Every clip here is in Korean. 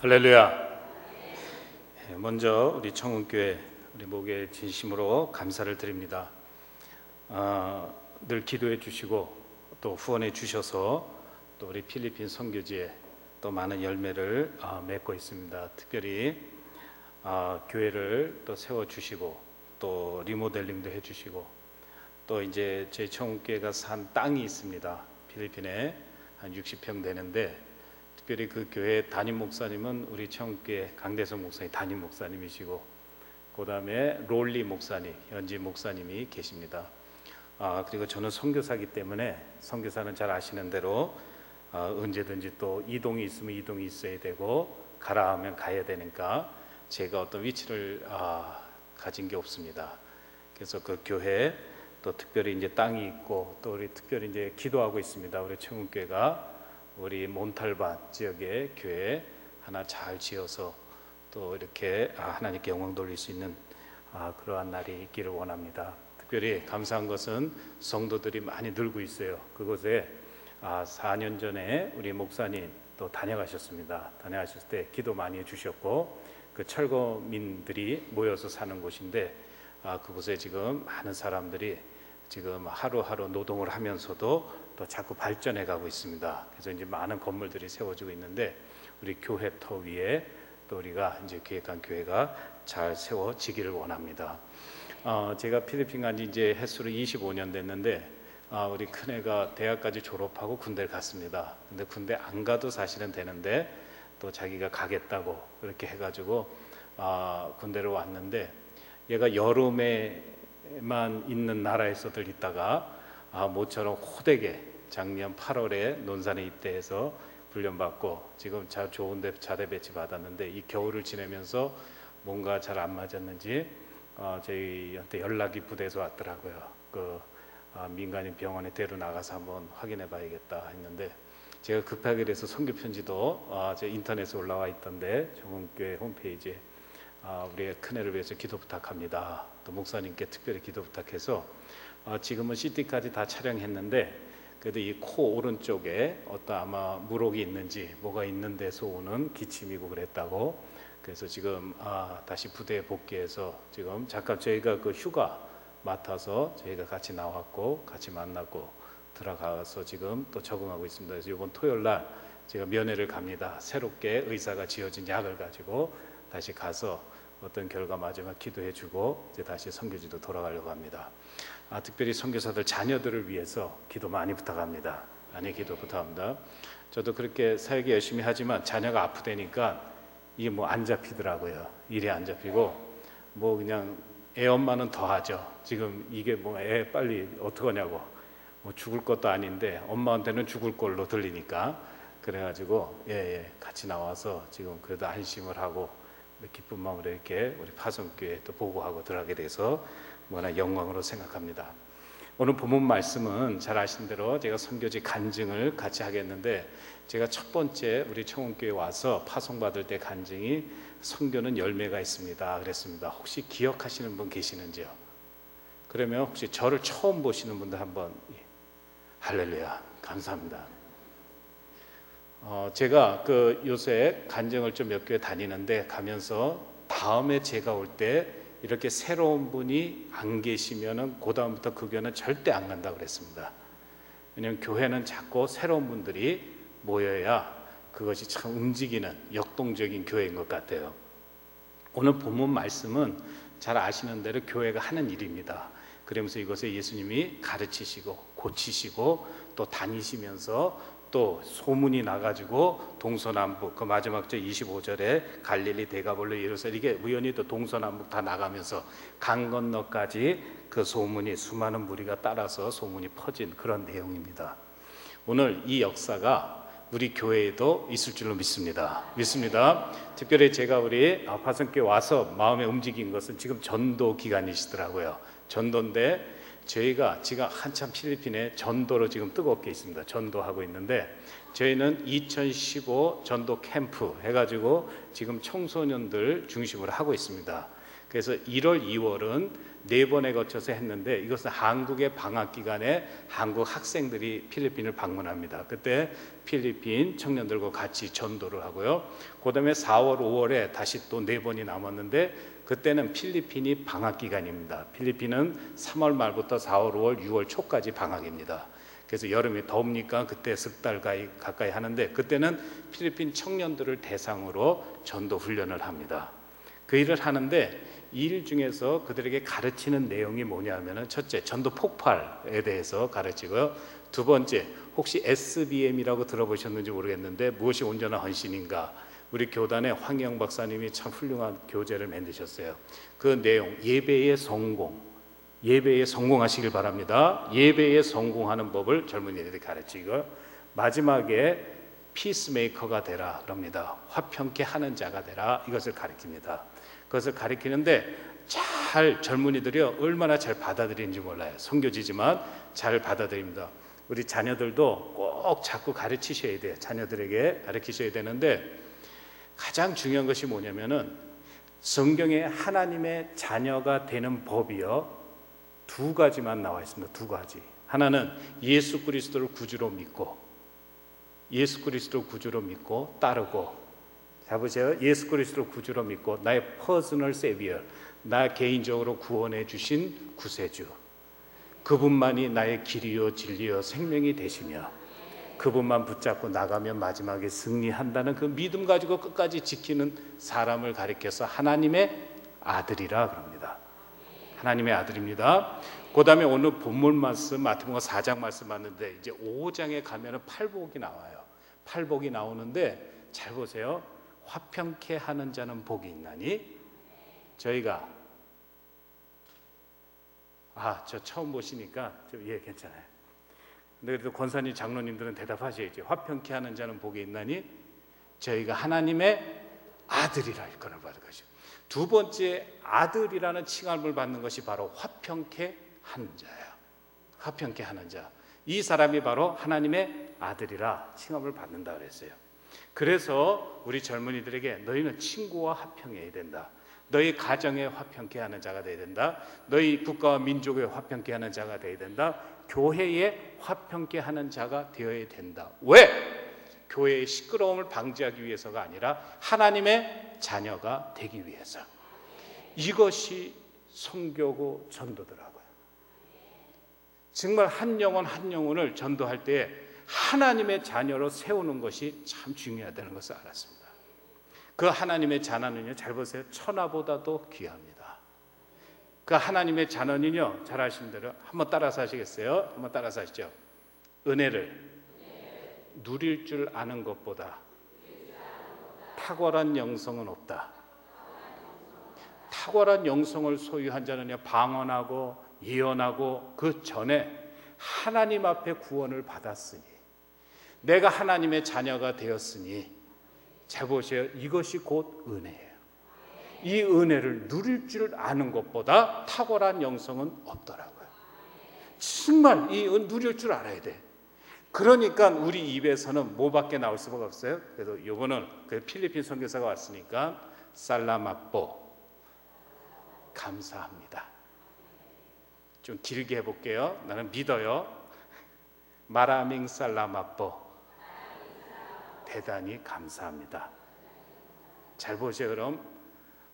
할렐루야. 먼저 우리 청운교회 우리 목에 진심으로 감사를 드립니다. 늘 기도해 주시고 또 후원해 주셔서 또 우리 필리핀 선교지에 또 많은 열매를 맺고 있습니다. 특별히 교회를 또 세워 주시고 또 리모델링도 해 주시고 또 이제 저희 청운교회가 산 땅이 있습니다. 필리핀에 한 60평 되는데 특별히 그 교회 담임 목사님은 우리 청교회 강대성 목사님 담임 목사님이시고 그 다음에 롤리 목사님 현지 목사님이 계십니다. 그리고 저는 선교사이기 때문에 선교사는 잘 아시는 대로 언제든지 또 이동이 있으면 이동이 있어야 되고 가라 하면 가야 되니까 제가 어떤 위치를 가진 게 없습니다. 그래서 그 교회 또 특별히 이제 땅이 있고 또 우리 특별히 이제 기도하고 있습니다. 우리 청운교회가 우리 몬탈반 지역의 교회 하나 잘 지어서 또 이렇게 하나님께 영광 돌릴 수 있는 그러한 날이 있기를 원합니다. 특별히 감사한 것은 성도들이 많이 늘고 있어요. 그곳에 4년 전에 우리 목사님 또 다녀가셨습니다. 다녀가셨을 때 기도 많이 해주셨고 그 철거민들이 모여서 사는 곳인데 그곳에 지금 많은 사람들이 지금 하루하루 노동을 하면서도 또 자꾸 발전해 가고 있습니다. 그래서 이제 많은 건물들이 세워지고 있는데 우리 교회 터 위에 또 우리가 이제 계획한 교회가 잘 세워지기를 원합니다. 제가 필리핀 간 지 이제 횟수로 25년 됐는데 우리 큰애가 대학까지 졸업하고 군대를 갔습니다. 근데 군대 안 가도 사실은 되는데 또 자기가 가겠다고 그렇게 해가지고 군대를 왔는데 얘가 여름에만 있는 나라에서들 있다가 모처럼 호되게 작년 8월에 논산에 입대해서 훈련받고 지금 좋은 데 자대 배치 받았는데 이 겨울을 지내면서 뭔가 잘 안 맞았는지 저희한테 연락이 부대에서 왔더라고요. 그 민간인 병원에 데려 나가서 한번 확인해 봐야겠다 했는데 제가 급하게 그래서 선교 편지도 제 인터넷에 올라와 있던데 청운교회 홈페이지에 우리 큰애를 위해서 기도 부탁합니다. 또 목사님께 특별히 기도 부탁해서 지금은 CT까지 다 촬영했는데 그래도 이 코 오른쪽에 어떤 아마 물혹이 있는지 뭐가 있는 데서 오는 기침이고 그랬다고 그래서 지금 다시 부대에 복귀해서 지금 잠깐 저희가 그 휴가 맡아서 저희가 같이 나왔고 같이 만나고 들어가서 지금 또 적응하고 있습니다. 그래서 이번 토요일 날 제가 면회를 갑니다. 새롭게 의사가 지어진 약을 가지고 다시 가서 어떤 결과 마지막 기도해주고 이제 다시 선교지도 돌아가려고 합니다. 특별히 선교사들 자녀들을 위해서 기도 많이 부탁합니다. 많이 기도 부탁합니다. 저도 그렇게 사역이 열심히 하지만 자녀가 아프다니까 이게 뭐 안 잡히더라고요. 일이 안 잡히고 뭐 그냥 애 엄마는 더 하죠. 지금 이게 뭐 애 빨리 어떡하냐고 뭐 죽을 것도 아닌데 엄마한테는 죽을 걸로 들리니까 그래가지고 같이 나와서 지금 그래도 안심을 하고 기쁜 마음으로 이렇게 우리 파송교회 또 보고하고 들어가게 돼서 뭐나 영광으로 생각합니다. 오늘 본문 말씀은 잘 아시는 대로 제가 선교지 간증을 같이 하겠는데 제가 첫 번째 우리 청운교회 와서 파송받을 때 간증이 선교는 열매가 있습니다 그랬습니다. 혹시 기억하시는 분 계시는지요? 그러면 혹시 저를 처음 보시는 분들 한번 할렐루야 감사합니다. 제가 그 요새 간증을 좀 몇 교회 다니는데 가면서 다음에 제가 올 때 이렇게 새로운 분이 안 계시면은 그 다음부터 그 교회는 절대 안 간다고 그랬습니다. 왜냐하면 교회는 자꾸 새로운 분들이 모여야 그것이 참 움직이는 역동적인 교회인 것 같아요. 오늘 본문 말씀은 잘 아시는 대로 교회가 하는 일입니다. 그러면서 이것에 예수님이 가르치시고 고치시고 또 다니시면서 또 소문이 나가지고 동서남북 그 마지막 절 25절에 갈릴리 데가볼로 예루살렘 이게 우연히 또 동서남북 다 나가면서 강 건너까지 그 소문이 수많은 무리가 따라서 소문이 퍼진 그런 내용입니다. 오늘 이 역사가 우리 교회에도 있을 줄로 믿습니다. 특별히 제가 우리 파송교회 와서 마음에 움직인 것은 지금 전도 기간이시더라고요. 전도인데 저희가 지금 한참 필리핀에 전도로 지금 뜨겁게 있습니다. 전도하고 있는데 저희는 2015 전도 캠프 해가지고 지금 청소년들 중심으로 하고 있습니다. 그래서 1월, 2월은 4번에 거쳐서 했는데 이것은 한국의 방학 기간에 한국 학생들이 필리핀을 방문합니다. 그때 필리핀 청년들과 같이 전도를 하고요. 그 다음에 4월, 5월에 다시 또 4번이 남았는데 그때는 필리핀이 방학 기간입니다. 필리핀은 3월 말부터 4월, 5월, 6월 초까지 방학입니다. 그래서 여름이 더우니까 그때 석 달 가까이 하는데 그때는 필리핀 청년들을 대상으로 전도 훈련을 합니다. 그 일을 하는데 이 일 중에서 그들에게 가르치는 내용이 뭐냐면은 첫째, 전도 폭발에 대해서 가르치고요. 두 번째, 혹시 SBM이라고 들어보셨는지 모르겠는데 무엇이 온전한 헌신인가? 우리 교단의 황영 박사님이 참 훌륭한 교재를 만드셨어요. 그 내용, 예배의 성공, 예배에 성공하시길 바랍니다. 예배에 성공하는 법을 젊은이들이 가르치고 마지막에 피스메이커가 되라 그럽니다. 화평케 하는 자가 되라, 이것을 가르칩니다. 그것을 가르치는데 잘 젊은이들이요 얼마나 잘 받아들이는지 몰라요. 선교지지만 잘 받아들입니다. 우리 자녀들도 꼭 자꾸 가르치셔야 돼요. 자녀들에게 가르치셔야 되는데 가장 중요한 것이 뭐냐면은 성경에 하나님의 자녀가 되는 법이요 2가지만 나와 있습니다. 2가지. 하나는 예수 그리스도를 구주로 믿고, 예수 그리스도 구주로 믿고 따르고. 자 보세요. 예수 그리스도 구주로 믿고 나의 퍼스널 세비어, 나 개인적으로 구원해 주신 구세주, 그분만이 나의 길이요 진리요 생명이 되시며 그분만 붙잡고 나가면 마지막에 승리한다는 그 믿음 가지고 끝까지 지키는 사람을 가리켜서 하나님의 아들이라 그럽니다. 하나님의 아들입니다. 그 다음에 오늘 본문 말씀 마태복음 4장 말씀 봤는데 이제 5장에 가면은 팔복이 나와요. 팔복이 나오는데 잘 보세요. 화평케 하는 자는 복이 있나니. 저희가 저 처음 보시니까 예 괜찮아요. 근데 그래도 권사님 장로님들은 대답하셔야지. 화평케 하는 자는 복이 있나니 저희가 하나님의 아들이라 일컬을 받을 것이요. 두 번째 아들이라는 칭함을 받는 것이 바로 화평케 하는 자예요. 화평케 하는 자. 이 사람이 바로 하나님의 아들이라 칭함을 받는다 그랬어요. 그래서 우리 젊은이들에게 너희는 친구와 화평해야 된다. 너희 가정에 화평케 하는 자가 되어야 된다. 너희 국가와 민족에 화평케 하는 자가 되어야 된다. 교회에 화평케 하는 자가 되어야 된다. 왜? 교회의 시끄러움을 방지하기 위해서가 아니라 하나님의 자녀가 되기 위해서. 이것이 선교고 전도더라고요. 정말 한 영혼 한 영혼을 전도할 때 하나님의 자녀로 세우는 것이 참 중요하다는 것을 알았습니다. 그 하나님의 자녀는요, 잘 보세요. 천하보다도 귀합니다. 그 하나님의 자녀는요, 잘 아시는 대로 한번 따라서 하시겠어요? 한번 따라서 하시죠. 은혜를 누릴 줄 아는 것보다 탁월한 영성은 없다. 탁월한 영성을 소유한 자는요, 방언하고 예언하고 그 전에 하나님 앞에 구원을 받았으니, 내가 하나님의 자녀가 되었으니, 잘 보세요. 이것이 곧 은혜예요. 이 은혜를 누릴 줄 아는 것보다 탁월한 영성은 없더라고요. 정말 이 누릴 줄 알아야 돼. 그러니까 우리 입에서는 뭐밖에 나올 수가 없어요. 그래서 이거는 그 필리핀 선교사가 왔으니까 살라마뽀, 감사합니다. 좀 길게 해볼게요. 나는 믿어요. 마라밍 살라마뽀, 대단히 감사합니다. 잘 보세요. 그럼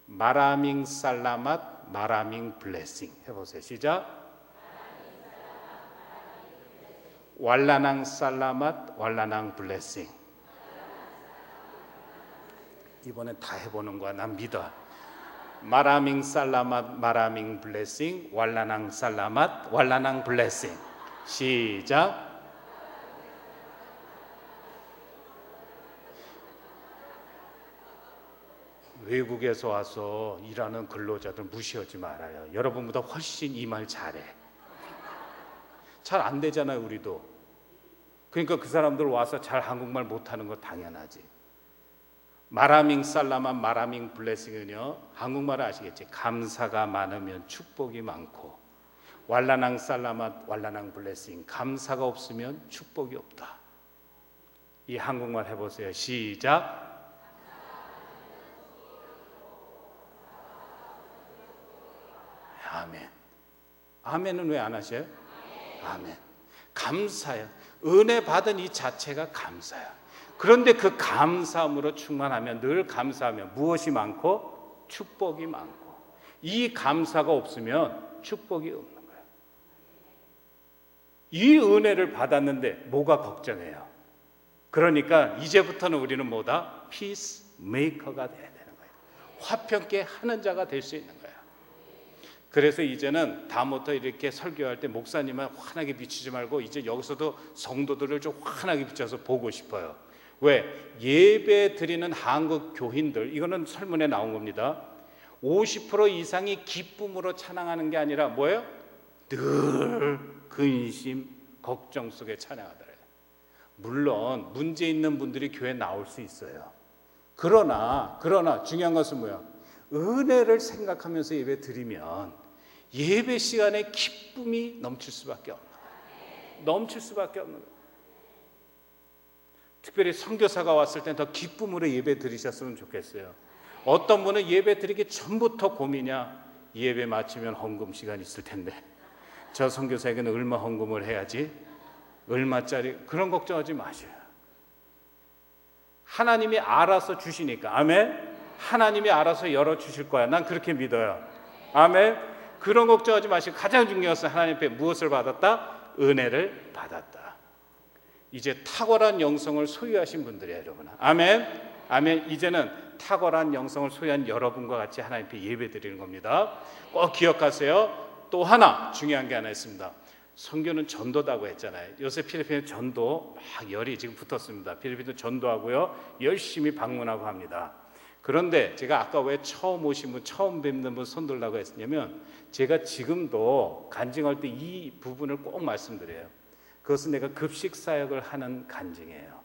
마라밍 살라맛, 마라밍 블레싱 해보세요. 시작. 왈라낭 살라맛, 왈라낭 블레싱. 이번엔 다 해보는 거야. 난 믿어. 마라밍 살라맛, 마라밍 블레싱, 왈라낭 살라맛, 왈라낭 블레싱. 시작. 외국에서 와서 일하는 근로자들 무시하지 말아요. 여러분보다 훨씬 이 말 잘해. 잘 안 되잖아요, 우리도. 그러니까 그 사람들 와서 잘 한국말 못하는 거 당연하지. 마라밍 살라만 마라밍 블레싱은요, 한국말 아시겠지? 감사가 많으면 축복이 많고, 왈라낭 살라만 왈라낭 블레싱, 감사가 없으면 축복이 없다. 이 한국말 해보세요. 시작. 아멘. 아멘은 왜 안 하셔요? 아멘. 감사해요. 은혜 받은 이 자체가 감사해요. 그런데 그 감사함으로 충만하면, 늘 감사하면 무엇이 많고? 축복이 많고. 이 감사가 없으면 축복이 없는 거예요. 이 은혜를 받았는데 뭐가 걱정해요? 그러니까 이제부터는 우리는 뭐다? 피스메이커가 돼야 되는 거예요. 화평케 하는 자가 될 수 있는 거예요. 그래서 이제는 다음부터 이렇게 설교할 때 목사님은 환하게 비추지 말고 이제 여기서도 성도들을 좀 환하게 비춰서 보고 싶어요. 왜? 예배 드리는 한국 교인들, 이거는 설문에 나온 겁니다. 50% 이상이 기쁨으로 찬양하는 게 아니라 뭐예요? 늘 근심, 걱정 속에 찬양하더래요. 물론 문제 있는 분들이 교회에 나올 수 있어요. 그러나 중요한 것은 뭐야? 은혜를 생각하면서 예배 드리면 예배 시간에 기쁨이 넘칠 수밖에 없는 거예요. 넘칠 수밖에 없는 거예요. 특별히 선교사가 왔을 때 더 기쁨으로 예배 드리셨으면 좋겠어요. 어떤 분은 예배 드리기 전부터 고민이야. 예배 마치면 헌금 시간 있을 텐데 저 선교사에게는 얼마 헌금을 해야지, 얼마짜리, 그런 걱정하지 마세요. 하나님이 알아서 주시니까. 아멘. 하나님이 알아서 열어주실 거야. 난 그렇게 믿어요. 아멘. 그런 걱정하지 마시고 가장 중요한 것은 하나님 앞에 무엇을 받았다? 은혜를 받았다. 이제 탁월한 영성을 소유하신 분들이에요, 여러분. 아멘. 아멘. 이제는 탁월한 영성을 소유한 여러분과 같이 하나님 앞에 예배 드리는 겁니다. 꼭 기억하세요. 또 하나 중요한 게 하나 있습니다. 선교는 전도다고 했잖아요. 요새 필리핀에 전도 막 열이 지금 붙었습니다. 필리핀도 전도하고요, 열심히 방문하고 합니다. 그런데 제가 아까 왜 처음 오신 분, 처음 뵙는 분 손들라고 했냐면, 제가 지금도 간증할 때 이 부분을 꼭 말씀드려요. 그것은 내가 급식 사역을 하는 간증이에요.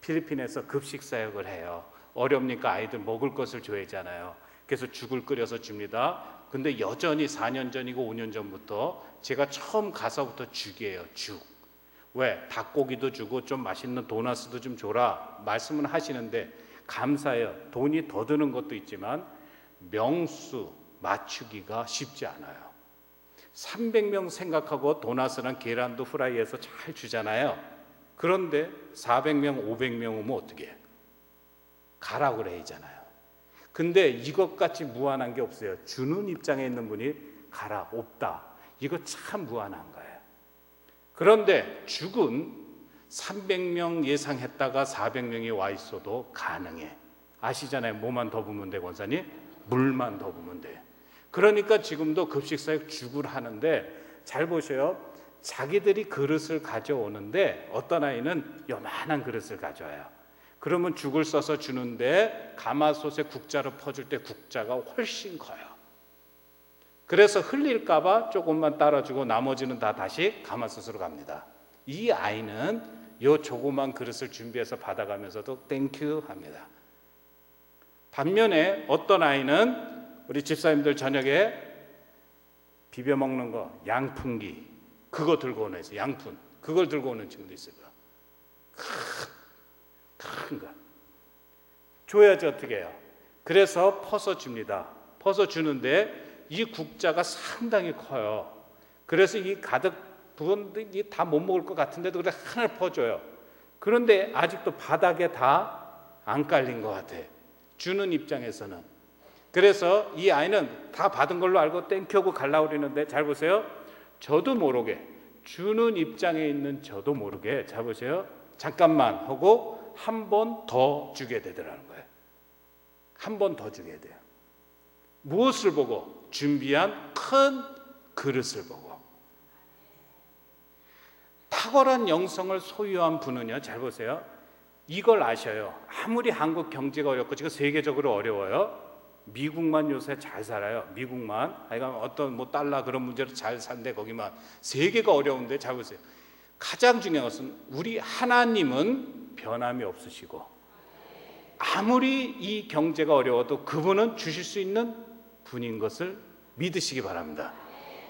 필리핀에서 급식 사역을 해요. 어렵니까 아이들 먹을 것을 줘야잖아요. 그래서 죽을 끓여서 줍니다. 근데 여전히 4년 전이고 5년 전부터 제가 처음 가서부터 죽이에요. 죽. 왜? 닭고기도 주고 좀 맛있는 도나스도 좀 줘라 말씀은 하시는데, 감사해요. 돈이 더 드는 것도 있지만 명수 맞추기가 쉽지 않아요. 300명 생각하고 도나스랑 계란도 후라이해서 잘 주잖아요. 그런데 400명, 500명 오면 어떻게 해요? 가라 그래야잖아요. 근데 이것같이 무한한 게 없어요. 주는 입장에 있는 분이 가라, 없다. 이거 참 무한한 거예요. 그런데 죽은 300명 예상했다가 400명이 와 있어도 가능해. 아시잖아요. 뭐만 더 부으면 돼, 권사님? 물만 더 부으면 돼. 그러니까 지금도 급식사역 죽을 하는데, 잘 보셔요. 자기들이 그릇을 가져오는데 어떤 아이는 요만한 그릇을 가져와요. 그러면 죽을 써서 주는데 가마솥에 국자를 퍼줄 때 국자가 훨씬 커요. 그래서 흘릴까 봐 조금만 따라주고 나머지는 다 다시 가마솥으로 갑니다. 이 아이는 요 조그만 그릇을 준비해서 받아가면서도 땡큐 합니다. 반면에 어떤 아이는 우리 집사님들 저녁에 비벼 먹는 거, 양푼기, 그거 들고 오는 애죠. 양푼, 그걸 들고 오는 친구도 있어요. 큰 거 줘야지 어떻게 해요? 그래서 퍼서 줍니다. 퍼서 주는데 이 국자가 상당히 커요. 그래서 이 가득 부었는데 다 못 먹을 것 같은데도 그래 하나를 퍼줘요. 그런데 아직도 바닥에 다 안 깔린 것 같아, 주는 입장에서는. 그래서 이 아이는 다 받은 걸로 알고 땡큐하고 가려고 그러는데, 잘 보세요. 저도 모르게, 주는 입장에 있는 저도 모르게, 잘 보세요. 잠깐만 하고 한 번 더 주게 되더라는 거예요. 한 번 더 주게 돼요. 무엇을 보고? 준비한 큰 그릇을 보고. 탁월한 영성을 소유한 분은요, 잘 보세요. 이걸 아셔요. 아무리 한국 경제가 어렵고 지금 세계적으로 어려워요. 미국만 요새 잘 살아요. 미국만. 하여간 어떤 뭐 달러 그런 문제로 잘 산데 거기만. 세계가 어려운데 잘 보세요. 가장 중요한 것은 우리 하나님은 변함이 없으시고, 아무리 이 경제가 어려워도 그분은 주실 수 있는 분인 것을 믿으시기 바랍니다.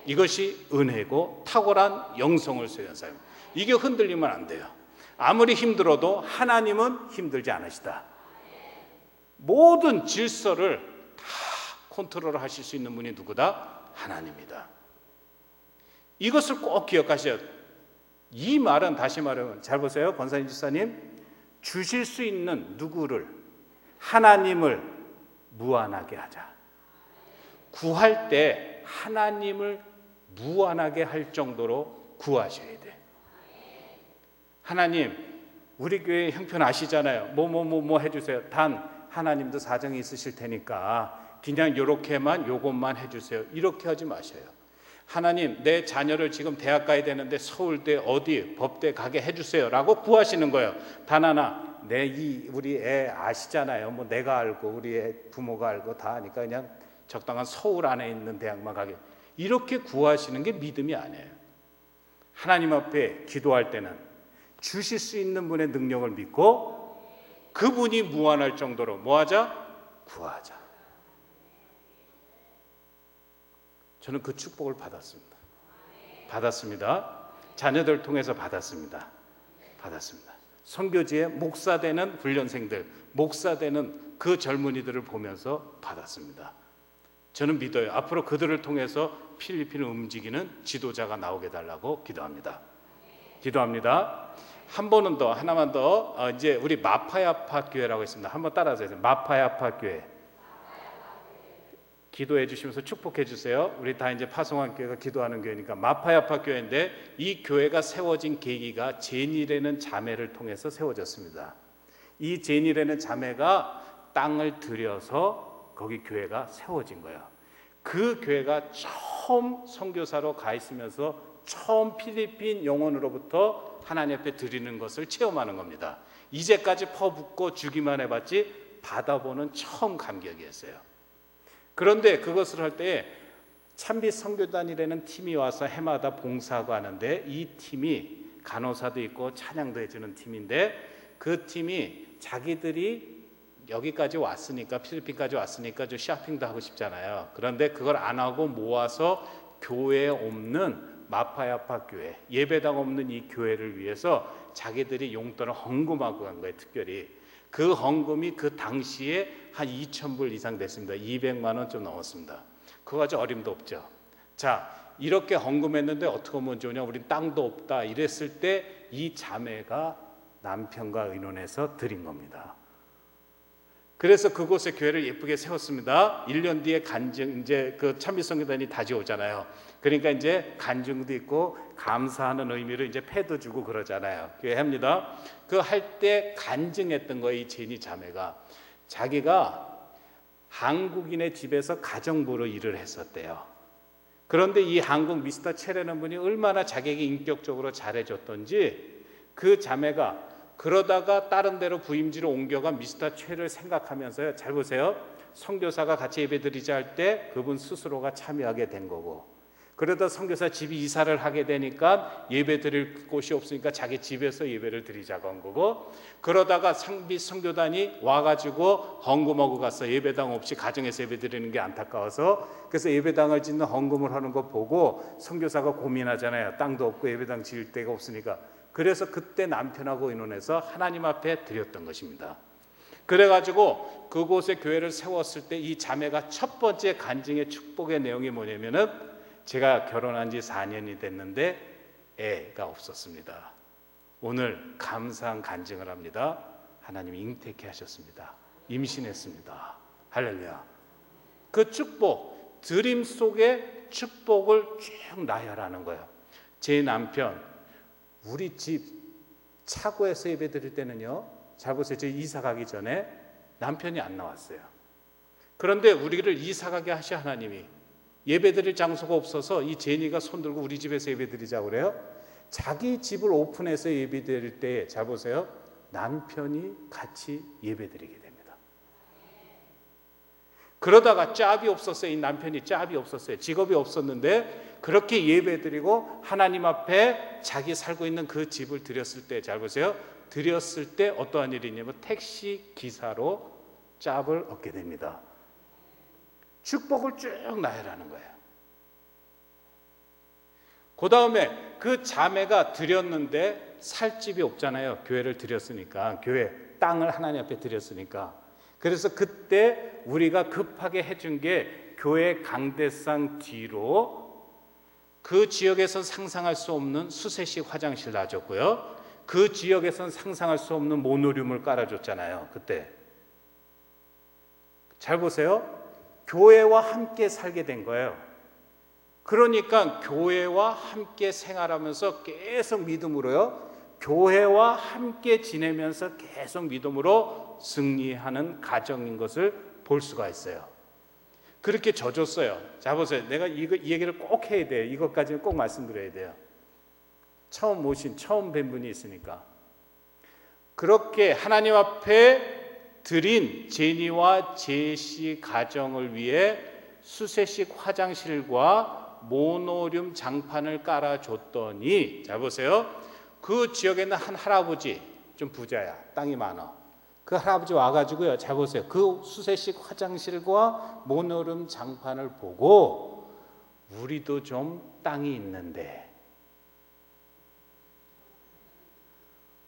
이것이 은혜고 탁월한 영성을 소유한 사람. 이게 흔들리면 안 돼요. 아무리 힘들어도 하나님은 힘들지 않으시다. 모든 질서를 다 컨트롤 하실 수 있는 분이 누구다? 하나님이다. 이것을 꼭 기억하셔야 돼요. 이 말은 다시 말하면 잘 보세요. 권사님 집사님, 주실 수 있는 누구를, 하나님을 무한하게 하자. 구할 때 하나님을 무한하게 할 정도로 구하셔야 돼. 하나님, 우리 교회 형편 아시잖아요. 뭐 해주세요. 단 하나님도 사정이 있으실 테니까 그냥 요것만 해주세요. 이렇게 하지 마셔요. 하나님, 내 자녀를 지금 대학 가야 되는데 서울대 어디 법대 가게 해주세요 라고 구하시는 거예요. 단 하나, 우리 애 아시잖아요. 뭐 내가 알고 우리 애 부모가 알고 다 아니까 그냥 적당한 서울 안에 있는 대학만 가게. 이렇게 구하시는 게 믿음이 아니에요. 하나님 앞에 기도할 때는 주실 수 있는 분의 능력을 믿고 그분이 무한할 정도로 뭐하자? 구하자. 저는 그 축복을 받았습니다. 자녀들 통해서 받았습니다. 선교지에 목사되는 훈련생들, 목사되는 그 젊은이들을 보면서 받았습니다. 저는 믿어요. 앞으로 그들을 통해서 필리핀을 움직이는 지도자가 나오게 달라고 기도합니다. 한 번은 더, 하나만 더. 이제 우리 마파야파 교회라고 있습니다. 한번 따라하세요. 마파야파 교회. 기도해 주시면서 축복해 주세요. 우리 다 이제 파송한 교회가 기도하는 교회니까 마파야파 교회인데, 이 교회가 세워진 계기가 제니라는 자매를 통해서 세워졌습니다. 이 제니라는 자매가 땅을 들여서 거기 교회가 세워진 거예요. 그 교회가 처음 선교사로 가 있으면서 처음 필리핀 영혼으로부터 하나님 앞에 드리는 것을 체험하는 겁니다. 이제까지 퍼붓고 주기만 해봤지 받아보는 처음 감격이었어요. 그런데 그것을 할 때 참빛 선교단이라는 팀이 와서 해마다 봉사하고 하는데, 이 팀이 간호사도 있고 찬양도 해주는 팀인데, 그 팀이 자기들이 여기까지 왔으니까, 필리핀까지 왔으니까 좀 쇼핑도 하고 싶잖아요. 그런데 그걸 안 하고 모아서 교회에 없는 마파야파 교회, 예배당 없는 이 교회를 위해서 자기들이 용돈을 헌금하고 간 거예요. 특별히 그 헌금이 그 당시에 한 2,000불 이상 됐습니다. 200만 원 좀 넘었습니다. 그거 가지고 어림도 없죠. 자, 이렇게 헌금했는데 어떻게 하면 좋냐, 우린 땅도 없다 이랬을 때 이 자매가 남편과 의논해서 드린 겁니다. 그래서 그곳에 교회를 예쁘게 세웠습니다. 1년 뒤에 간증, 이제 그 참미성교단이 다시 오잖아요. 그러니까 이제 간증도 있고 감사하는 의미로 이제 패도 주고 그러잖아요. 교회 합니다. 그 할 때 간증했던 거예요. 이 제니 자매가 자기가 한국인의 집에서 가정부로 일을 했었대요. 그런데 이 한국 미스터 체라는 분이 얼마나 자기에게 인격적으로 잘해줬던지, 그 자매가 그러다가 다른 데로 부임지로 옮겨간 미스터 최를 생각하면서요, 잘 보세요, 선교사가 같이 예배드리자 할 때 그분 스스로가 참여하게 된 거고, 그러다 선교사 집이 이사를 하게 되니까 예배드릴 곳이 없으니까 자기 집에서 예배를 드리자고 한 거고, 그러다가 상비 선교단이 와가지고 헌금하고 가서 예배당 없이 가정에서 예배드리는 게 안타까워서, 그래서 예배당을 짓는 헌금을 하는 거 보고 선교사가 고민하잖아요. 땅도 없고 예배당 지을 데가 없으니까. 그래서 그때 남편하고 의논해서 하나님 앞에 드렸던 것입니다. 그래가지고 그곳에 교회를 세웠을 때 이 자매가 첫 번째 간증의 축복의 내용이 뭐냐면은, 제가 결혼한 지 4년이 됐는데 애가 없었습니다. 오늘 감사한 간증을 합니다. 하나님이 잉태케 하셨습니다. 임신했습니다. 할렐루야. 그 축복, 드림 속에 축복을 쭉 나열하는 거예요. 제 남편, 우리 집 차고에서 예배 드릴 때는요, 잘 보세요, 저 이사 가기 전에 남편이 안 나왔어요. 그런데 우리를 이사 가게 하셔 하나님이. 예배 드릴 장소가 없어서 이 제니가 손 들고 우리 집에서 예배 드리자고 그래요. 자기 집을 오픈해서 예배 드릴 때, 잘 보세요, 남편이 같이 예배 드리게 됩니다. 그러다가 짭이 없었어요. 이 남편이 짭이 없었어요. 직업이 없었는데 그렇게 예배 드리고 하나님 앞에 자기 살고 있는 그 집을 드렸을 때, 잘 보세요, 드렸을 때 어떠한 일이 있냐면 택시 기사로 짭을 얻게 됩니다. 축복을 쭉 나열하는 거예요. 그 다음에 그 자매가 드렸는데 살 집이 없잖아요. 교회를 드렸으니까, 교회 땅을 하나님 앞에 드렸으니까. 그래서 그때 우리가 급하게 해준 게, 교회 강대상 뒤로 그 지역에선 상상할 수 없는 수세식 화장실 놔줬고요. 그 지역에선 상상할 수 없는 모노륨을 깔아줬잖아요. 그때 잘 보세요. 교회와 함께 살게 된 거예요. 그러니까 교회와 함께 생활하면서 계속 믿음으로요, 교회와 함께 지내면서 계속 믿음으로 승리하는 가정인 것을 볼 수가 있어요. 그렇게 져줬어요. 자 보세요. 내가 이 얘기를 꼭 해야 돼요. 이것까지는 꼭 말씀드려야 돼요. 처음 뵌 분이 있으니까. 그렇게 하나님 앞에 드린 제니와 제시 가정을 위해 수세식 화장실과 모노륨 장판을 깔아줬더니, 자 보세요. 그 지역에 있는 한 할아버지, 좀 부자야, 땅이 많아. 그 할아버지 와가지고요, 잘 보세요. 그 수세식 화장실과 모노륨 장판을 보고 우리도 좀 땅이 있는데,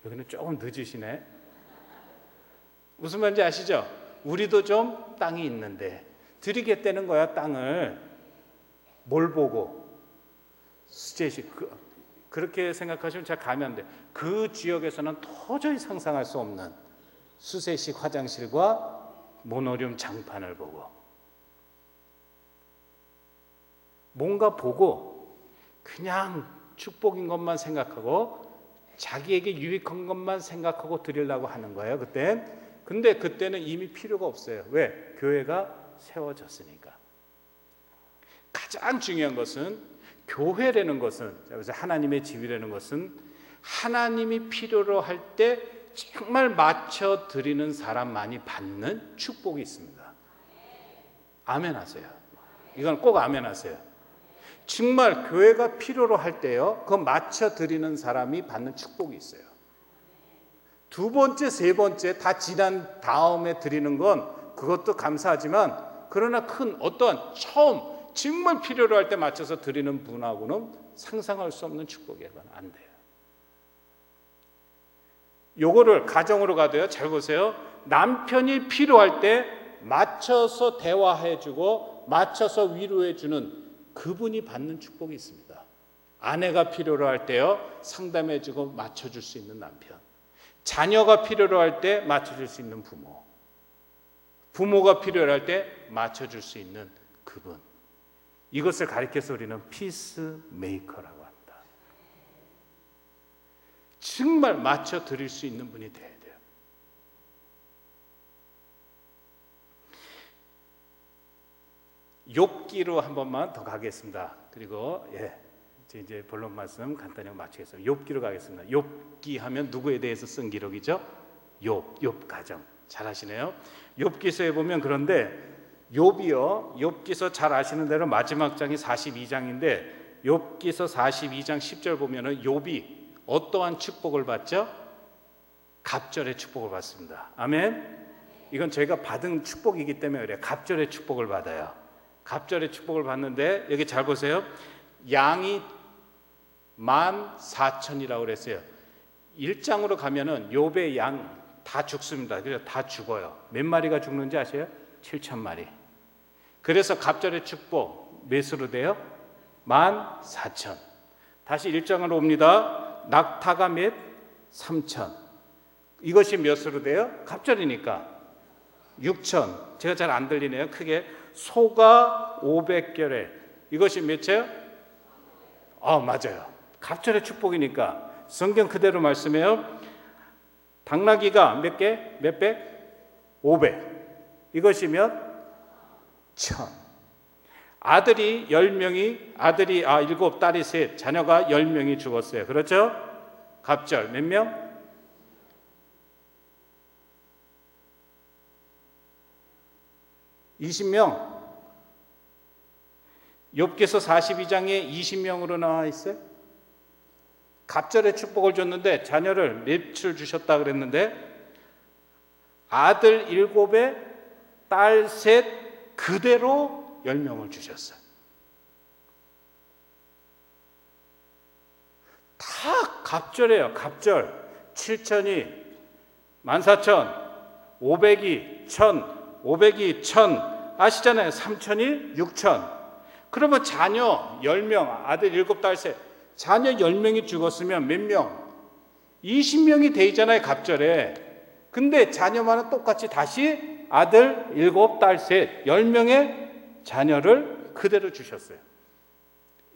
여기는 조금 늦으시네. 무슨 말인지 아시죠? 우리도 좀 땅이 있는데 드리겠다는 거야. 땅을 뭘 보고? 수제식. 그렇게 생각하시면 잘 감이 안 돼. 그 지역에서는 도저히 상상할 수 없는 수세식 화장실과 모노륨 장판을 보고, 뭔가 보고 그냥 축복인 것만 생각하고 자기에게 유익한 것만 생각하고 드리려고 하는 거예요. 근데 그때는 이미 필요가 없어요. 왜? 교회가 세워졌으니까. 가장 중요한 것은, 교회라는 것은, 하나님의 집이라는 것은 하나님이 필요로 할 때 정말 맞춰 드리는 사람만이 받는 축복이 있습니다. 아멘 하세요. 이건 꼭 아멘 하세요. 정말 교회가 필요로 할 때요, 그 맞춰 드리는 사람이 받는 축복이 있어요. 두 번째, 세 번째 다 지난 다음에 드리는 건 그것도 감사하지만, 그러나 큰 어떠한 처음 정말 필요로 할 때 맞춰서 드리는 분하고는 상상할 수 없는 축복이 안 돼요. 요거를 가정으로 가도요, 잘 보세요. 남편이 필요할 때 맞춰서 대화해주고 맞춰서 위로해주는 그분이 받는 축복이 있습니다. 아내가 필요로 할 때요, 상담해주고 맞춰줄 수 있는 남편, 자녀가 필요로 할 때 맞춰줄 수 있는 부모, 부모가 필요로 할 때 맞춰줄 수 있는 그분, 이것을 가리켜서 우리는 피스메이커라고 합니다. 정말 맞춰 드릴 수 있는 분이 돼야 돼요. 욥기로 한 번만 더 가겠습니다. 그리고 이제 본론 말씀 간단히 마치겠습니다. 욥기로 가겠습니다. 욥기 하면 누구에 대해서 쓴 기록이죠? 욥 가정. 잘하시네요. 욥기서에 보면, 그런데 욥이요, 욥기서 잘 아시는 대로 마지막 장이 42장인데 욥기서 42장 10절 보면은 욥이 어떠한 축복을 받죠? 갑절의 축복을 받습니다. 아멘. 이건 저희가 받은 축복이기 때문에 그래요. 갑절의 축복을 받아요. 갑절의 축복을 받는데, 여기 잘 보세요. 양이 14,000이라고 그랬어요. 1장으로 가면은 욥의 양 다 죽습니다. 그래서 다 죽어요. 몇 마리가 죽는지 아세요? 7,000마리. 그래서 갑절의 축복 몇으로 돼요? 14,000. 다시 1장으로 옵니다. 낙타가 몇? 3,000. 이것이 몇으로 돼요? 갑절이니까 6,000. 제가 잘 안 들리네요. 크게. 소가 500결에. 이것이 몇이에요? 맞아요. 갑절의 축복이니까 성경 그대로 말씀해요. 당나귀가 몇 개? 몇 백? 500. 이것이 몇? 1,000. 아들이 10명이, 아들이 7, 딸이 3, 자녀가 10명이 죽었어요. 그렇죠? 갑절 몇 명? 20명. 욥기서 42장에 20명으로 나와 있어요. 갑절의 축복을 줬는데 자녀를 몇을 주셨다 그랬는데, 아들 7에 딸 3, 그대로 10명을 주셨어요. 다 갑절이에요. 갑절. 7,000이 14,000, 500이 1,000, 500이 1,000, 아시잖아요. 3천이 6천. 그러면 자녀 10명, 아들 7달 자녀 10명이 죽었으면 몇 명? 20명이 되잖아요, 갑절에. 근데 자녀만은 똑같이 다시 아들 7달 10명의 자녀를 그대로 주셨어요.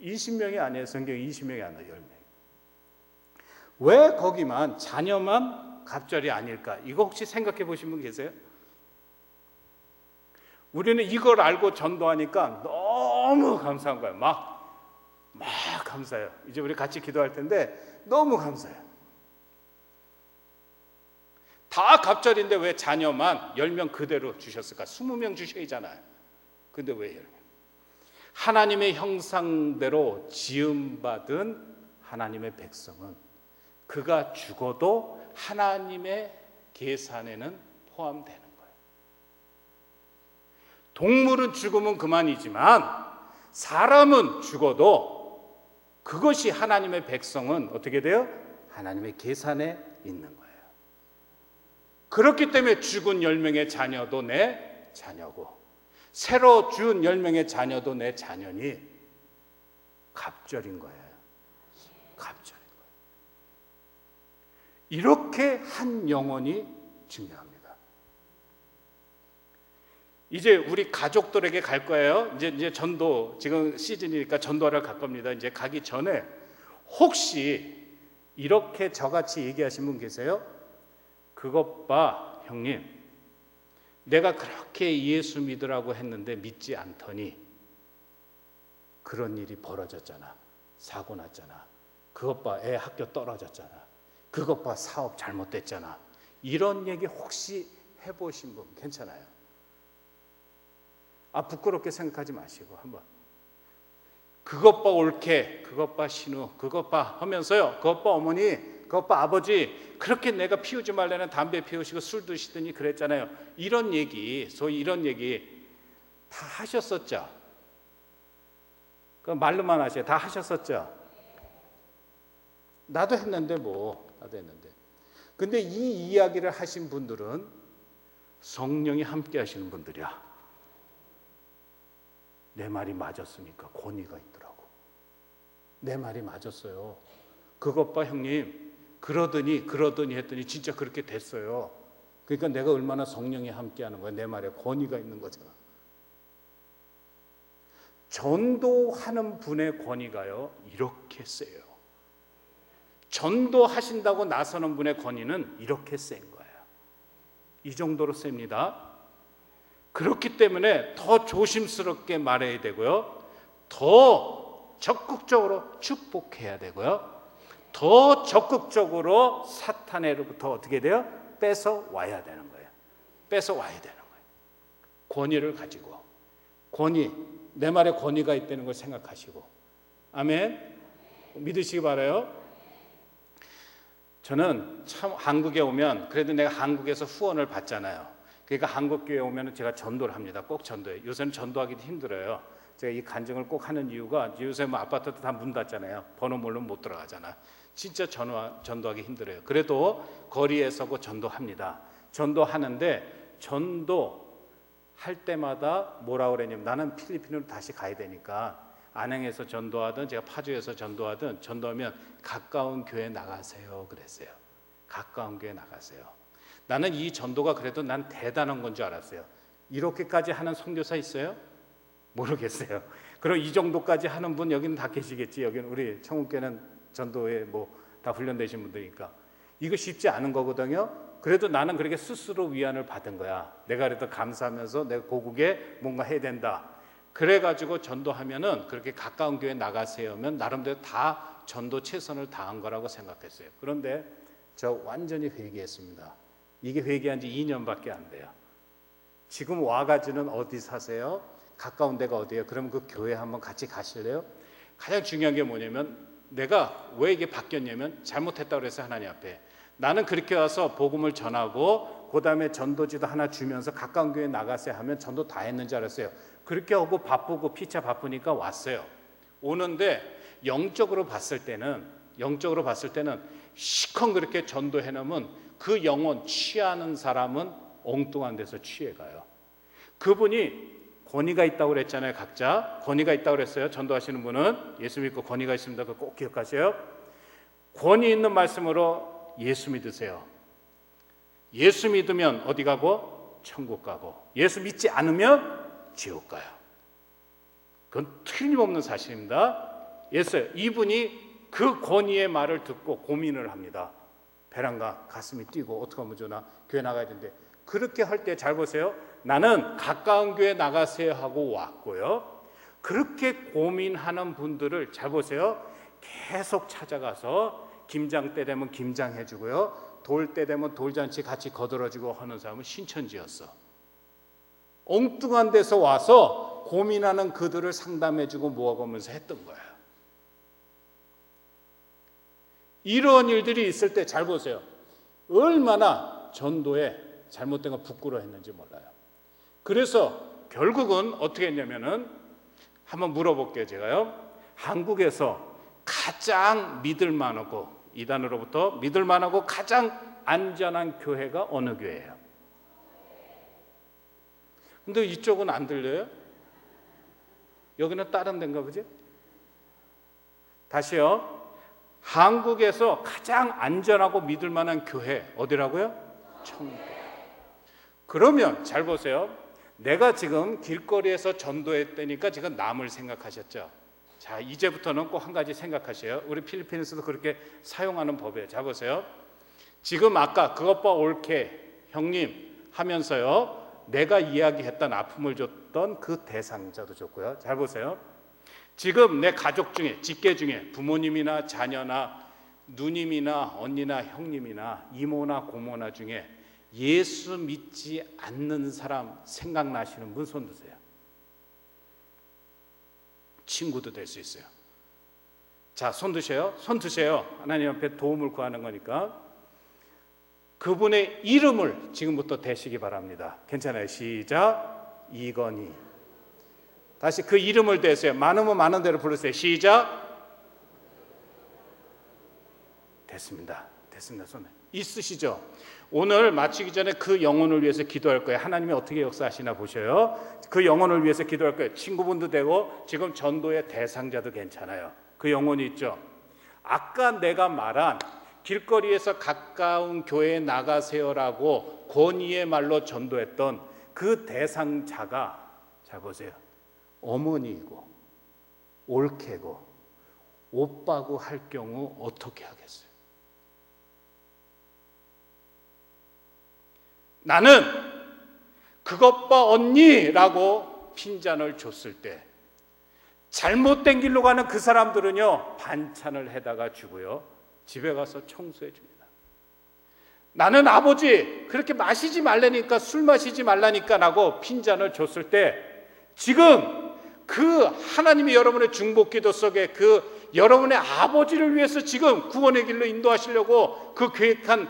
20명이 아니에요. 성경에 20명이 아니에요. 10명. 왜 거기만 자녀만 갑절이 아닐까? 이거 혹시 생각해 보신 분 계세요? 우리는 이걸 알고 전도하니까 너무 감사한 거예요. 막 감사해요. 이제 우리 같이 기도할 텐데 너무 감사해요. 다 갑절인데 왜 자녀만 10명 그대로 주셨을까? 20명 주셔야잖아요. 근데 왜 10명? 하나님의 형상대로 지음받은 하나님의 백성은 그가 죽어도 하나님의 계산에는 포함되는 거예요. 동물은 죽으면 그만이지만 사람은 죽어도 그것이 하나님의 백성은 어떻게 돼요? 하나님의 계산에 있는 거예요. 그렇기 때문에 죽은 10명의 자녀도 내 자녀고 새로 준 10명의 자녀도 내 자녀니 갑절인 거예요. 갑절인 거예요. 이렇게 한 영혼이 중요합니다. 이제 우리 가족들에게 갈 거예요. 이제 전도 지금 시즌이니까 전도하러 갈 겁니다. 이제 가기 전에 혹시 이렇게 저같이 얘기하신 분 계세요? 그것 봐, 형님. 내가 그렇게 예수 믿으라고 했는데 믿지 않더니 그런 일이 벌어졌잖아. 사고 났잖아. 그것 봐, 애 학교 떨어졌잖아. 그것 봐, 사업 잘못됐잖아. 이런 얘기 혹시 해보신 분 괜찮아요? 부끄럽게 생각하지 마시고 한번 그것 봐 옳게, 그것 봐 신우, 그것 봐 하면서요. 그것 봐 어머니, 그것 봐 아버지, 그렇게 내가 피우지 말라는 담배 피우시고 술 드시더니 그랬잖아요. 이런 얘기, 소위 이런 얘기 다 하셨었죠? 그 말로만 하세요. 다 하셨었죠? 나도 했는데 나도 했는데. 근데 이 이야기를 하신 분들은 성령이 함께 하시는 분들이야. 내 말이 맞았으니까 권위가 있더라고. 내 말이 맞았어요. 그것 봐 형님. 그러더니 했더니 진짜 그렇게 됐어요. 그러니까 내가 얼마나 성령이 함께하는 거야. 내 말에 권위가 있는 거잖아. 전도하는 분의 권위가요 이렇게 세요. 전도하신다고 나서는 분의 권위는 이렇게 센 거예요. 이 정도로 셉니다. 그렇기 때문에 더 조심스럽게 말해야 되고요. 더 적극적으로 축복해야 되고요. 더 적극적으로 사탄으로부터 어떻게 돼요? 뺏어와야 되는 거예요. 뺏어와야 되는 거예요. 권위를 가지고. 권위, 내 말에 권위가 있다는 걸 생각하시고. 아멘. 믿으시기 바라요. 저는 참 한국에 오면 그래도 내가 한국에서 후원을 받잖아요. 그러니까 한국교회 오면 제가 전도를 합니다. 꼭 전도해요. 요새는 전도하기도 힘들어요. 제가 이 간증을 꼭 하는 이유가 요새 아파트도 다 문 닫잖아요. 번호 모르면 못 들어가잖아. 진짜 전도하기 힘들어요. 그래도 거리에 서고 전도합니다. 전도하는데 전도할 때마다 뭐라 그러냐면 나는 필리핀으로 다시 가야 되니까 안양에서 전도하든 제가 파주에서 전도하든 전도하면 가까운 교회 나가세요 그랬어요. 가까운 교회 나가세요. 나는 이 전도가 그래도 난 대단한 건 줄 알았어요. 이렇게까지 하는 선교사 있어요? 모르겠어요. 그럼 이 정도까지 하는 분 여기는 다 계시겠지. 여기는 우리 청운교회는 전도에 다 훈련되신 분들이니까 이거 쉽지 않은 거거든요. 그래도 나는 그렇게 스스로 위안을 받은 거야. 내가 그래도 감사하면서 내가 고국에 뭔가 해야 된다. 그래가지고 전도하면은 그렇게 가까운 교회 나가세요면 나름대로 다 전도 최선을 다한 거라고 생각했어요. 그런데 저 완전히 회개했습니다. 이게 회개한 지 2년밖에 안 돼요. 지금 와가지고는 어디 사세요? 가까운 데가 어디예요? 그러면 그 교회 한번 같이 가실래요? 가장 중요한 게 뭐냐면 내가 왜 이게 바뀌었냐면 잘못했다고 그래서 하나님 앞에 나는 그렇게 와서 복음을 전하고 그 다음에 전도지도 하나 주면서 가까운 교회 나가세요 하면 전도 다 했는 줄 알았어요. 그렇게 하고 바쁘고 피차 바쁘니까 왔어요. 오는데 영적으로 봤을 때는 시컨 그렇게 전도해 놓으면 그 영혼 취하는 사람은 엉뚱한 데서 취해가요. 그분이 권위가 있다고 그랬잖아요. 각자 권위가 있다고 그랬어요. 전도하시는 분은 예수 믿고 권위가 있습니다. 그거 꼭 기억하세요. 권위 있는 말씀으로 예수 믿으세요. 예수 믿으면 어디 가고? 천국 가고, 예수 믿지 않으면 지옥 가요. 그건 틀림없는 사실입니다. 이분이 그 권위의 말을 듣고 고민을 합니다. 배란가 가슴이 뛰고 어떻게 하면 좋나, 교회 나가야 되는데. 그렇게 할 때 잘 보세요. 나는 가까운 교회 나가세요 하고 왔고요. 그렇게 고민하는 분들을 잘 보세요. 계속 찾아가서 김장 때 되면 김장 해주고요, 돌 때 되면 돌잔치 같이 거들어주고 하는 사람은 신천지였어. 엉뚱한 데서 와서 고민하는 그들을 상담해주고 모아가면서 했던 거예요. 이런 일들이 있을 때 잘 보세요. 얼마나 전도에 잘못된 거 부끄러워했는지 몰라요. 그래서 결국은 어떻게 했냐면은, 한번 물어볼게요. 제가요, 한국에서 가장 믿을만하고, 이단으로부터 믿을만하고 가장 안전한 교회가 어느 교회예요? 근데 이쪽은 안 들려요? 여기는 다른 데인가 보지? 다시요. 한국에서 가장 안전하고 믿을 만한 교회 어디라고요? 천국. 그러면 잘 보세요. 내가 지금 길거리에서 전도했다니까 지금 남을 생각하셨죠? 자, 이제부터는 꼭 한 가지 생각하세요. 우리 필리핀에서도 그렇게 사용하는 법이에요. 자, 보세요. 지금 아까 그것 봐 옳게 형님 하면서요, 내가 이야기했던 아픔을 줬던 그 대상자도 좋고요. 잘 보세요. 지금 내 가족 중에, 직계 중에 부모님이나 자녀나 누님이나 언니나 형님이나 이모나 고모나 중에 예수 믿지 않는 사람 생각나시는 분 손 드세요. 친구도 될 수 있어요. 자, 손 드세요. 손 드세요. 하나님 앞에 도움을 구하는 거니까. 그분의 이름을 지금부터 대시기 바랍니다. 괜찮아요. 시작. 이건희. 다시 그 이름을 대세요. 많으면 많은 대로 부르세요. 시작. 됐습니다. 됐습니다. 손에 있으시죠? 오늘 마치기 전에 그 영혼을 위해서 기도할 거예요. 하나님이 어떻게 역사하시나 보셔요. 그 영혼을 위해서 기도할 거예요. 친구분도 되고 지금 전도의 대상자도 괜찮아요. 그 영혼이 있죠. 아까 내가 말한 길거리에서 가까운 교회에 나가세요라고 권위의 말로 전도했던 그 대상자가, 잘 보세요, 어머니이고 올케고 오빠고 할 경우 어떻게 하겠어요? 나는 그것 봐 언니라고 핀잔을 줬을 때 잘못된 길로 가는 그 사람들은요, 반찬을 해다가 주고요, 집에 가서 청소해 줍니다. 나는 아버지 그렇게 마시지 말라니까, 술 마시지 말라니까 라고 핀잔을 줬을 때, 지금 그 하나님이 여러분의 중보기도 속에 그 여러분의 아버지를 위해서 지금 구원의 길로 인도하시려고 그 계획한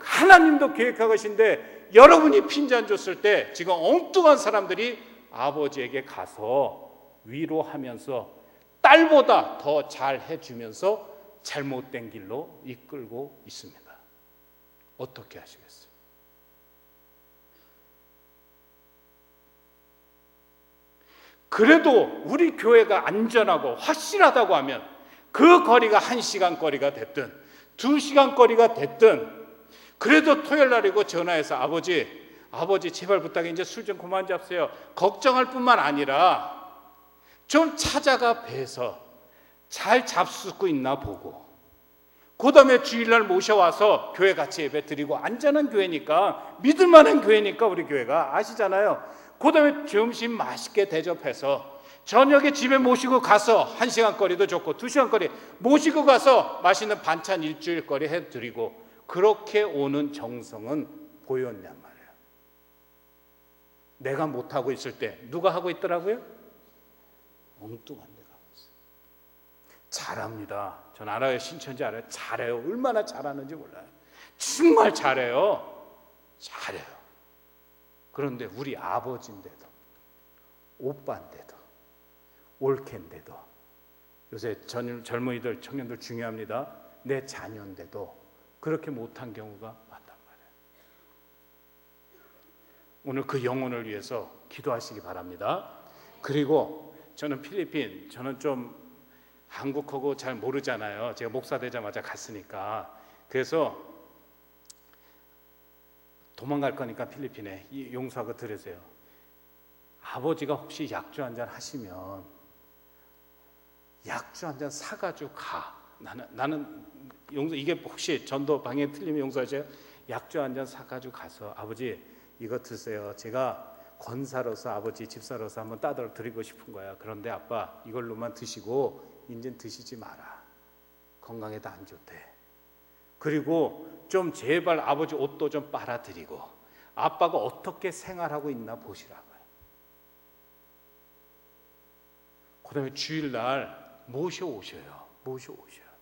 하나님도 계획하고 계신데, 여러분이 핀잔 줬을 때 지금 엉뚱한 사람들이 아버지에게 가서 위로하면서 딸보다 더 잘해주면서 잘못된 길로 이끌고 있습니다. 어떻게 하시겠어요? 그래도 우리 교회가 안전하고 확실하다고 하면 그 거리가 1시간 거리가 됐든 2시간 거리가 됐든, 그래도 토요일 날이고 전화해서 아버지 제발 부탁해, 이제 술 좀 그만 잡세요. 걱정할 뿐만 아니라 좀 찾아가 뵈서 잘 잡수고 있나 보고, 그 다음에 주일날 모셔와서 교회 같이 예배 드리고, 안전한 교회니까, 믿을 만한 교회니까 우리 교회가 아시잖아요. 그 다음에 점심 맛있게 대접해서 저녁에 집에 모시고 가서 1시간 거리도 좋고 2시간 거리 모시고 가서 맛있는 반찬 일주일 거리 해드리고, 그렇게 오는 정성은 보였냔 말이에요. 내가 못하고 있을 때 누가 하고 있더라고요? 엉뚱한 데가 하고 있어요. 잘합니다. 전 알아요. 신천지 알아요. 잘해요. 얼마나 잘하는지 몰라요. 정말 잘해요. 그런데 우리 아버지인데도, 오빠인데도, 올케인데도, 요새 젊은이들, 청년들 중요합니다. 내 자녀인데도 그렇게 못한 경우가 많단 말이에요. 오늘 그 영혼을 위해서 기도하시기 바랍니다. 그리고 저는 필리핀, 저는 좀 한국하고 잘 모르잖아요. 제가 목사 되자마자 갔으니까. 그래서 도망갈 거니까 필리핀에 용서하고 들으세요. 아버지가 혹시 약주 한잔 하시면 약주 한잔 사가지고 가. 나는 용서, 이게 혹시 전도 방향 틀리면 용서하세요. 약주 한잔 사가지고 가서 아버지 이거 드세요. 제가 권사로서 아버지 집사로서 한번 따돌 드리고 싶은 거야. 그런데 아빠 이걸로만 드시고 인젠 드시지 마라. 건강에도 안 좋대. 그리고 좀 제발 아버지 옷도 좀 빨아드리고 아빠가 어떻게 생활하고 있나 보시라고요. 그 다음에 주일날 모셔오셔요. 모셔오셔요.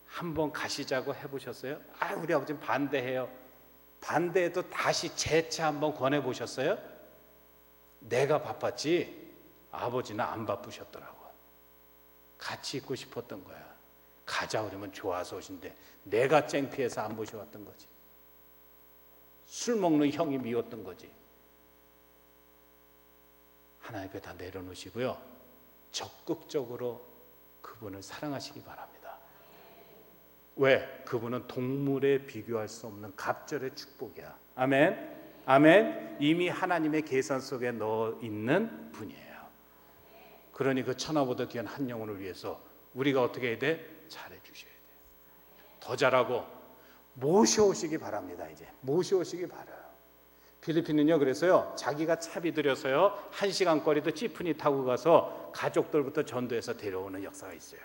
한번 가시자고 해보셨어요? 우리 아버지는 반대해요. 반대해도 다시 재차 한번 권해보셨어요? 내가 바빴지 아버지는 안 바쁘셨더라고. 같이 있고 싶었던 거야. 가자 그러면 좋아서 오신데 내가 창피해서 안 모셔왔던 거지. 술 먹는 형이 미웠던 거지. 하나님께 다 내려놓으시고요, 적극적으로 그분을 사랑하시기 바랍니다. 왜? 그분은 동물에 비교할 수 없는 갑절의 축복이야. 아멘. 아멘. 이미 하나님의 계산 속에 넣어 있는 분이에요. 그러니 그 천하보다 귀한 한 영혼을 위해서 우리가 어떻게 해야 돼? 잘해 주셔야 돼요. 더 잘하고 모셔오시기 바랍니다. 이제 모셔오시기 바라요. 필리핀은요, 그래서요, 자기가 차비 들여서요 1시간 거리도 찌푸니 타고 가서 가족들부터 전도해서 데려오는 역사가 있어요.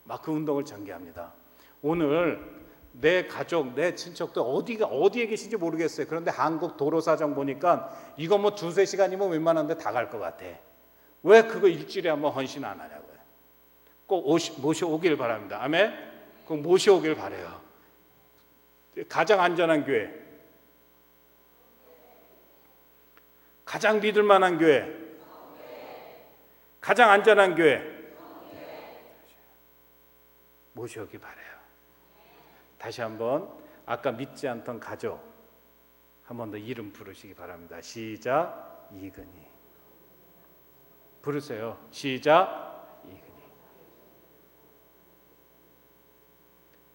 막 그 운동을 전개합니다. 오늘 내 가족, 내 친척들 어디에 계신지 모르겠어요. 그런데 한국 도로사정 보니까 이거 뭐 2-3시간이면 웬만한데 다 갈 것 같아. 왜 그거 일주일에 한번 헌신 안 하냐고요. 꼭 모셔오길 바랍니다. 아멘. 꼭 모셔오길 바라요. 가장 안전한 교회, 가장 믿을 만한 교회, 가장 안전한 교회 모셔오기 바라요. 다시 한번 아까 믿지 않던 가족 한 번 더 이름 부르시기 바랍니다. 시작. 이근희. 부르세요. 시작. 이근희.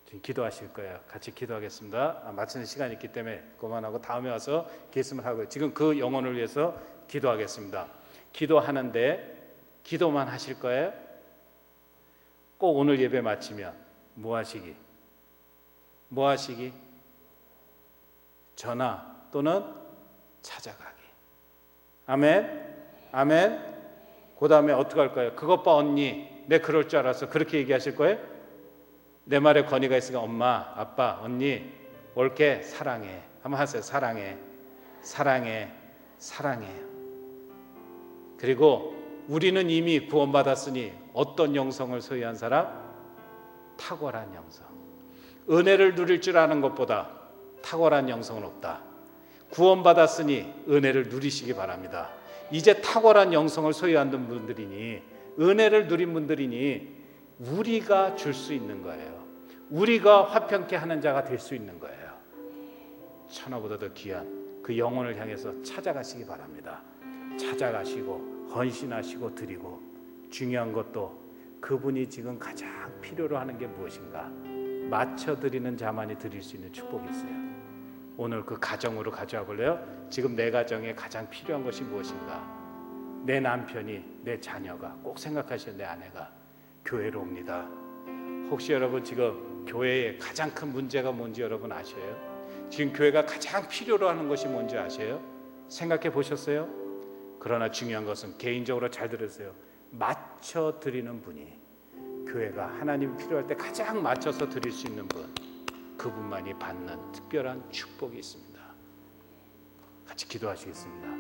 지금 기도하실 거예요. 같이 기도하겠습니다. 마치는 시간이 있기 때문에 그만하고 다음에 와서 말씀을 하고요. 지금 그 영혼을 위해서 기도하겠습니다. 기도하는데 기도만 하실 거예요? 꼭 오늘 예배 마치면 뭐 하시기? 전화 또는 찾아가기. 아멘. 아멘. 그 다음에 어떻게 할 거예요? 그것 봐 언니, 내 그럴 줄 알았어. 그렇게 얘기하실 거예요? 내 말에 권위가 있으니까 엄마, 아빠, 언니 올게 사랑해. 한번 하세요. 사랑해. 사랑해. 사랑해. 그리고 우리는 이미 구원받았으니 어떤 영성을 소유한 사람? 탁월한 영성. 은혜를 누릴 줄 아는 것보다 탁월한 영성은 없다. 구원받았으니 은혜를 누리시기 바랍니다. 이제 탁월한 영성을 소유한 분들이니, 은혜를 누린 분들이니 우리가 줄 수 있는 거예요. 우리가 화평케 하는 자가 될 수 있는 거예요. 천하보다 더 귀한 그 영혼을 향해서 찾아가시기 바랍니다. 찾아가시고 헌신하시고 드리고, 중요한 것도 그분이 지금 가장 필요로 하는 게 무엇인가 맞춰드리는 자만이 드릴 수 있는 축복이 있어요. 오늘 그 가정으로 가져와 볼래요? 지금 내 가정에 가장 필요한 것이 무엇인가? 내 남편이, 내 자녀가, 꼭 생각하셔야 내 아내가 교회로 옵니다. 혹시 여러분 지금 교회에 가장 큰 문제가 뭔지 여러분 아셔요? 지금 교회가 가장 필요로 하는 것이 뭔지 아세요? 생각해 보셨어요? 그러나 중요한 것은 개인적으로 잘 들으세요. 맞춰 드리는 분이, 교회가 하나님 필요할 때 가장 맞춰서 드릴 수 있는 분, 그분만이 받는 특별한 축복이 있습니다. 같이 기도하시겠습니다.